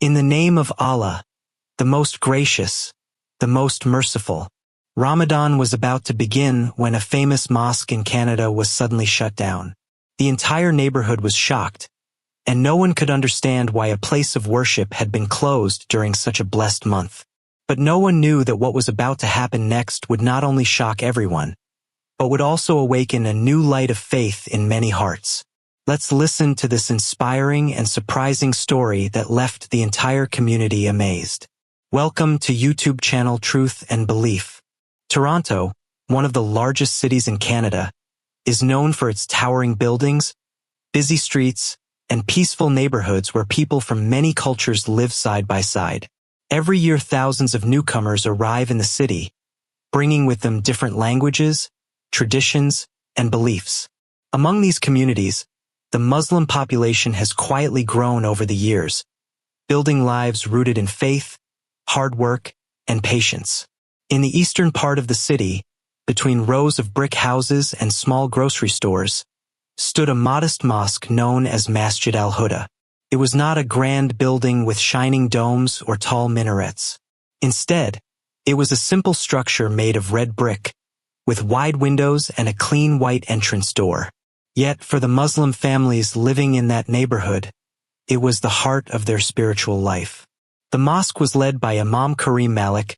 In the name of Allah, the most gracious, the most merciful. Ramadan was about to begin when a famous mosque in Canada was suddenly shut down. The entire neighborhood was shocked, and no one could understand why a place of worship had been closed during such a blessed month. But no one knew that what was about to happen next would not only shock everyone, but would also awaken a new light of faith in many hearts. Let's listen to this inspiring and surprising story that left the entire community amazed. Welcome to YouTube channel Truth&Belief. Toronto, one of the largest cities in Canada, is known for its towering buildings, busy streets, and peaceful neighborhoods where people from many cultures live side by side. Every year thousands of newcomers arrive in the city, bringing with them different languages, traditions, and beliefs. Among these communities, the Muslim population has quietly grown over the years, building lives rooted in faith, hard work, and patience. In the eastern part of the city, between rows of brick houses and small grocery stores, stood a modest mosque known as Masjid al-Huda. It was not a grand building with shining domes or tall minarets. Instead, it was a simple structure made of red brick, with wide windows and a clean white entrance door. Yet, for the Muslim families living in that neighborhood, it was the heart of their spiritual life. The mosque was led by Imam Karim Malik,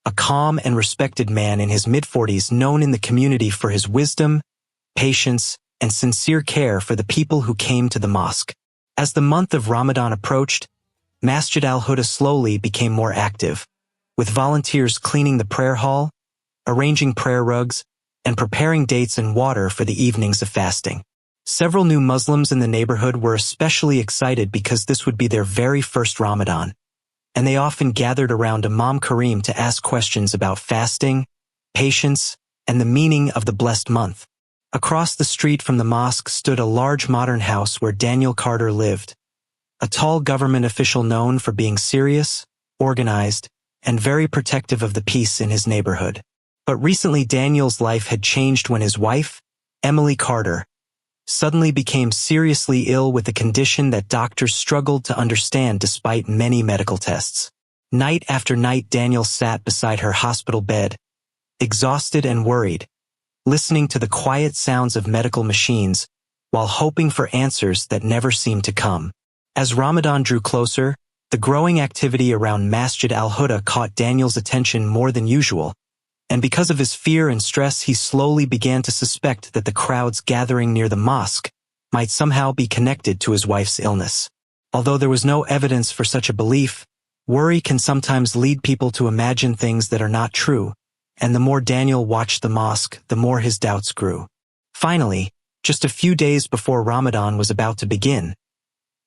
a calm and respected man in his mid-40s known in the community for his wisdom, patience, and sincere care for the people who came to the mosque. As the month of Ramadan approached, Masjid al-Huda slowly became more active, with volunteers cleaning the prayer hall, arranging prayer rugs, and preparing dates and water for the evenings of fasting. Several new Muslims in the neighborhood were especially excited because this would be their very first Ramadan, and they often gathered around Imam Karim to ask questions about fasting, patience, and the meaning of the blessed month. Across the street from the mosque stood a large modern house where Daniel Carter lived, a tall government official known for being serious, organized, and very protective of the peace in his neighborhood. But recently Daniel's life had changed when his wife, Emily Carter, suddenly became seriously ill with a condition that doctors struggled to understand despite many medical tests. Night after night Daniel sat beside her hospital bed, exhausted and worried, listening to the quiet sounds of medical machines while hoping for answers that never seemed to come. As Ramadan drew closer, the growing activity around Masjid al-Huda caught Daniel's attention more than usual, and because of his fear and stress he slowly began to suspect that the crowds gathering near the mosque might somehow be connected to his wife's illness. Although there was no evidence for such a belief, worry can sometimes lead people to imagine things that are not true, and the more Daniel watched the mosque, the more his doubts grew. Finally, just a few days before Ramadan was about to begin,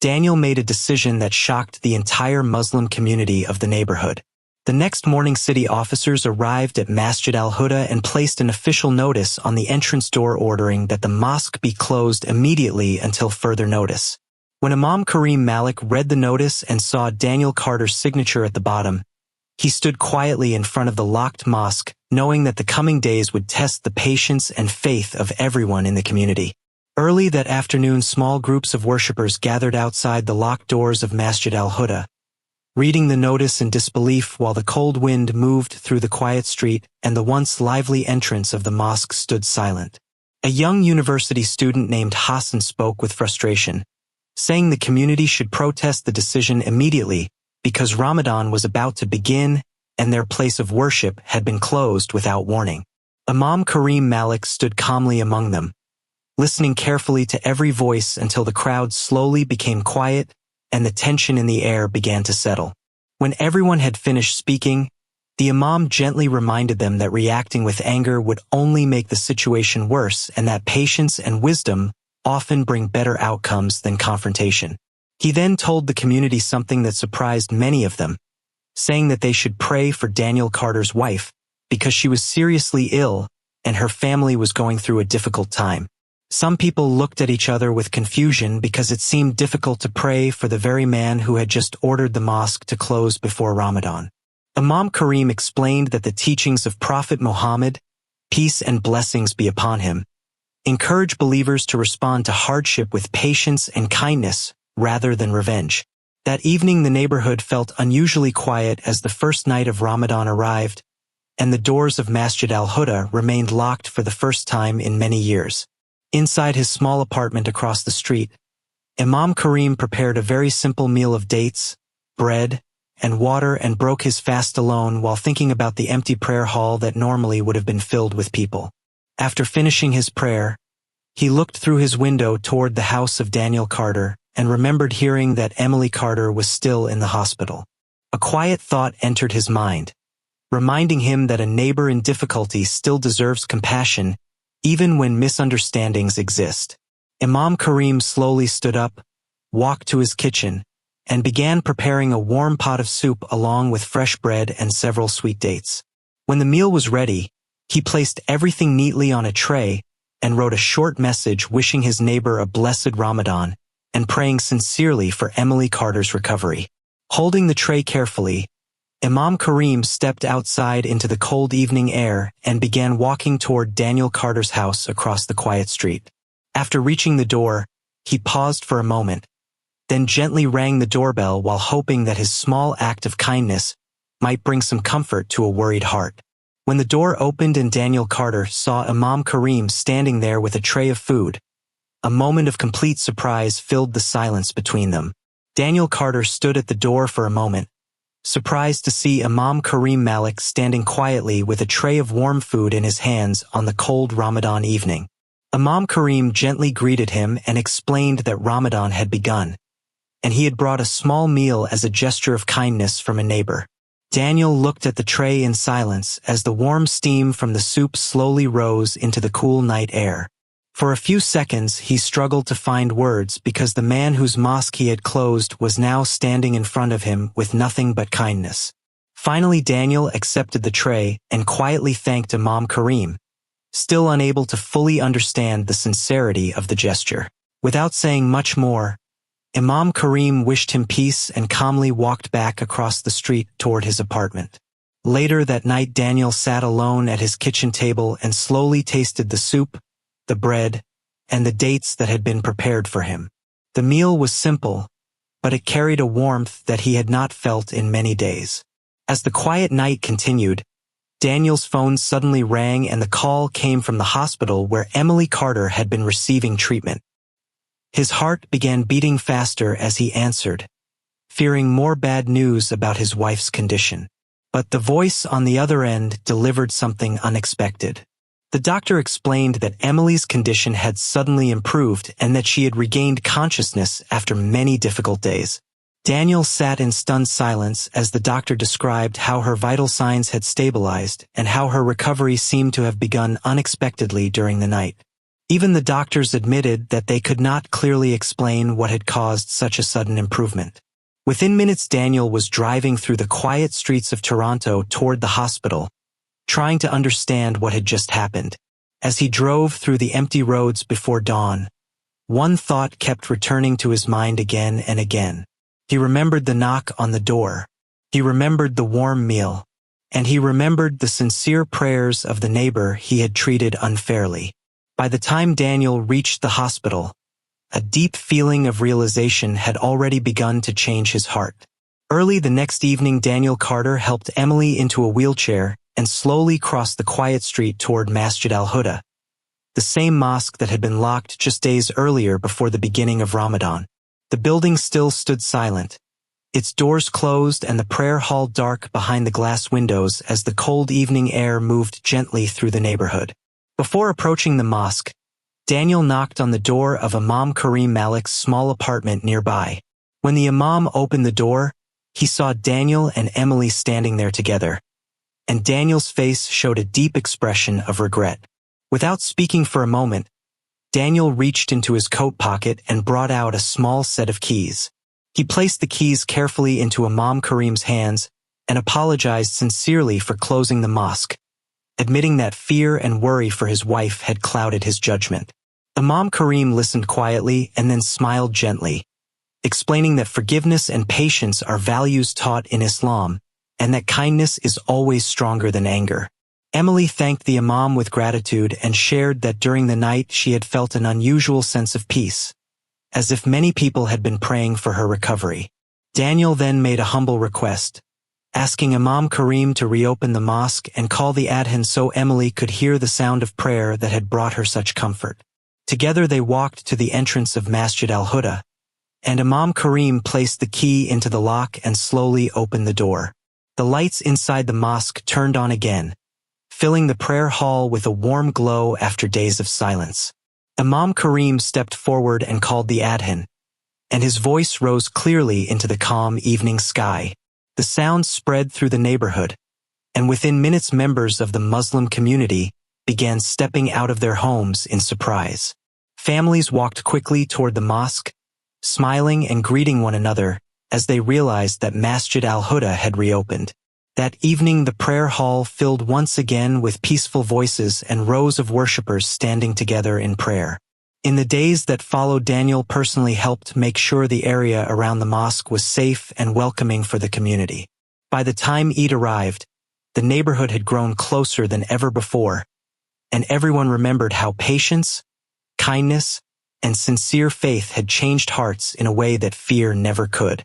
Daniel made a decision that shocked the entire Muslim community of the neighborhood. The next morning city officers arrived at Masjid al-Huda and placed an official notice on the entrance door ordering that the mosque be closed immediately until further notice. When Imam Karim Malik read the notice and saw Daniel Carter's signature at the bottom, he stood quietly in front of the locked mosque, knowing that the coming days would test the patience and faith of everyone in the community. Early that afternoon, small groups of worshippers gathered outside the locked doors of Masjid al-Huda, reading the notice in disbelief while the cold wind moved through the quiet street and the once lively entrance of the mosque stood silent. A young university student named Hassan spoke with frustration, saying the community should protest the decision immediately because Ramadan was about to begin and their place of worship had been closed without warning. Imam Karim Malik stood calmly among them, listening carefully to every voice until the crowd slowly became quiet and the tension in the air began to settle. When everyone had finished speaking, the Imam gently reminded them that reacting with anger would only make the situation worse and that patience and wisdom often bring better outcomes than confrontation. He then told the community something that surprised many of them, saying that they should pray for Daniel Carter's wife because she was seriously ill and her family was going through a difficult time. Some people looked at each other with confusion because it seemed difficult to pray for the very man who had just ordered the mosque to close before Ramadan. Imam Karim explained that the teachings of Prophet Muhammad, peace and blessings be upon him, encourage believers to respond to hardship with patience and kindness rather than revenge. That evening the neighborhood felt unusually quiet as the first night of Ramadan arrived, and the doors of Masjid al-Huda remained locked for the first time in many years. Inside his small apartment across the street, Imam Karim prepared a very simple meal of dates, bread, and water and broke his fast alone while thinking about the empty prayer hall that normally would have been filled with people. After finishing his prayer, he looked through his window toward the house of Daniel Carter and remembered hearing that Emily Carter was still in the hospital. A quiet thought entered his mind, reminding him that a neighbor in difficulty still deserves compassion even when misunderstandings exist. Imam Karim slowly stood up, walked to his kitchen, and began preparing a warm pot of soup along with fresh bread and several sweet dates. When the meal was ready, he placed everything neatly on a tray and wrote a short message wishing his neighbor a blessed Ramadan and praying sincerely for Emily Carter's recovery. Holding the tray carefully, Imam Karim stepped outside into the cold evening air and began walking toward Daniel Carter's house across the quiet street. After reaching the door, he paused for a moment, then gently rang the doorbell while hoping that his small act of kindness might bring some comfort to a worried heart. When the door opened and Daniel Carter saw Imam Karim standing there with a tray of food, a moment of complete surprise filled the silence between them. Daniel Carter stood at the door for a moment, surprised to see Imam Karim Malik standing quietly with a tray of warm food in his hands on the cold Ramadan evening. Imam Karim gently greeted him and explained that Ramadan had begun, and he had brought a small meal as a gesture of kindness from a neighbor. Daniel looked at the tray in silence as the warm steam from the soup slowly rose into the cool night air. For a few seconds he struggled to find words because the man whose mosque he had closed was now standing in front of him with nothing but kindness. Finally Daniel accepted the tray and quietly thanked Imam Karim, still unable to fully understand the sincerity of the gesture. Without saying much more, Imam Karim wished him peace and calmly walked back across the street toward his apartment. Later that night Daniel sat alone at his kitchen table and slowly tasted the soup, the bread, and the dates that had been prepared for him. The meal was simple, but it carried a warmth that he had not felt in many days. As the quiet night continued, Daniel's phone suddenly rang and the call came from the hospital where Emily Carter had been receiving treatment. His heart began beating faster as he answered, fearing more bad news about his wife's condition. But the voice on the other end delivered something unexpected. The doctor explained that Emily's condition had suddenly improved and that she had regained consciousness after many difficult days. Daniel sat in stunned silence as the doctor described how her vital signs had stabilized and how her recovery seemed to have begun unexpectedly during the night. Even the doctors admitted that they could not clearly explain what had caused such a sudden improvement. Within minutes Daniel was driving through the quiet streets of Toronto toward the hospital, trying to understand what had just happened. As he drove through the empty roads before dawn, one thought kept returning to his mind again and again. He remembered the knock on the door. He remembered the warm meal. And he remembered the sincere prayers of the neighbor he had treated unfairly. By the time Daniel reached the hospital, a deep feeling of realization had already begun to change his heart. Early the next evening Daniel Carter helped Emily into a wheelchair and slowly crossed the quiet street toward Masjid al-Huda, the same mosque that had been locked just days earlier before the beginning of Ramadan. The building still stood silent, its doors closed and the prayer hall dark behind the glass windows as the cold evening air moved gently through the neighborhood. Before approaching the mosque, Daniel knocked on the door of Imam Karim Malik's small apartment nearby. When the Imam opened the door, he saw Daniel and Emily standing there together, and Daniel's face showed a deep expression of regret. Without speaking for a moment, Daniel reached into his coat pocket and brought out a small set of keys. He placed the keys carefully into Imam Karim's hands and apologized sincerely for closing the mosque, admitting that fear and worry for his wife had clouded his judgment. Imam Karim listened quietly and then smiled gently, explaining that forgiveness and patience are values taught in Islam, and that kindness is always stronger than anger. Emily thanked the Imam with gratitude and shared that during the night she had felt an unusual sense of peace, as if many people had been praying for her recovery. Daniel then made a humble request, asking Imam Karim to reopen the mosque and call the adhan so Emily could hear the sound of prayer that had brought her such comfort. Together they walked to the entrance of Masjid al-Huda, and Imam Karim placed the key into the lock and slowly opened the door. The lights inside the mosque turned on again, filling the prayer hall with a warm glow after days of silence. Imam Karim stepped forward and called the adhan, and his voice rose clearly into the calm evening sky. The sound spread through the neighborhood, and within minutes members of the Muslim community began stepping out of their homes in surprise. Families walked quickly toward the mosque, smiling and greeting one another as they realized that Masjid al-Huda had reopened. That evening the prayer hall filled once again with peaceful voices and rows of worshippers standing together in prayer. In the days that followed, Daniel personally helped make sure the area around the mosque was safe and welcoming for the community. By the time Eid arrived, the neighborhood had grown closer than ever before, and everyone remembered how patience, kindness, and sincere faith had changed hearts in a way that fear never could.